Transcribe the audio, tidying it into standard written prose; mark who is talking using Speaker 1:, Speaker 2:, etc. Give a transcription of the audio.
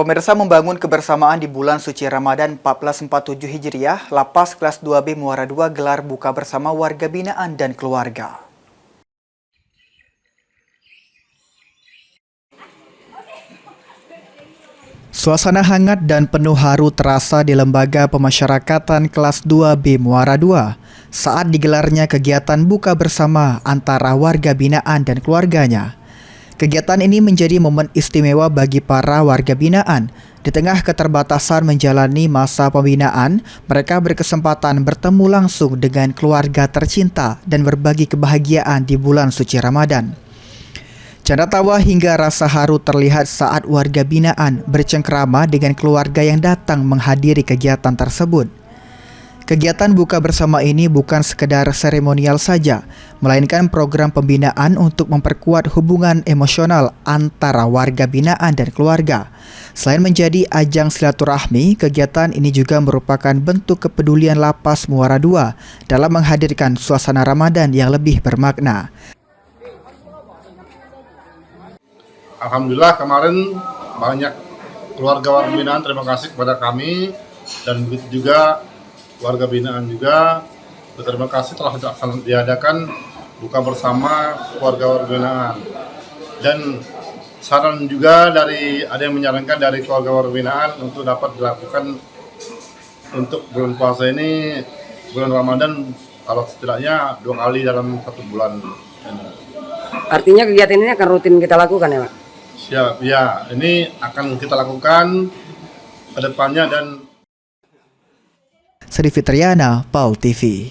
Speaker 1: Pemirsa, membangun kebersamaan di bulan suci Ramadan 1447 Hijriah, Lapas Kelas 2B Muara II gelar buka bersama warga binaan dan keluarga. Suasana hangat dan penuh haru terasa di Lembaga Pemasyarakatan Kelas 2B Muara II saat digelarnya kegiatan buka bersama antara warga binaan dan keluarganya. Kegiatan ini menjadi momen istimewa bagi para warga binaan. Di tengah keterbatasan menjalani masa pembinaan, mereka berkesempatan bertemu langsung dengan keluarga tercinta dan berbagi kebahagiaan di bulan suci Ramadan. Canda tawa hingga rasa haru terlihat saat warga binaan bercengkrama dengan keluarga yang datang menghadiri kegiatan tersebut. Kegiatan buka bersama ini bukan sekedar seremonial saja, melainkan program pembinaan untuk memperkuat hubungan emosional antara warga binaan dan keluarga. Selain menjadi ajang silaturahmi, kegiatan ini juga merupakan bentuk kepedulian Lapas Muara II dalam menghadirkan suasana Ramadan yang lebih bermakna.
Speaker 2: Alhamdulillah kemarin banyak keluarga binaan terima kasih kepada kami, dan begitu juga warga binaan juga berterima kasih telah diadakan buka bersama warga binaan. Dan saran juga ada yang menyarankan dari keluarga binaan untuk dapat dilakukan untuk bulan puasa ini, bulan Ramadan, kalau setidaknya 2 kali dalam 1 bulan.
Speaker 3: Artinya kegiatan ini akan rutin kita lakukan ya Pak?
Speaker 2: Siap, ya, ini akan kita lakukan ke depannya. Dan
Speaker 1: Sri Fitriana, PAL TV.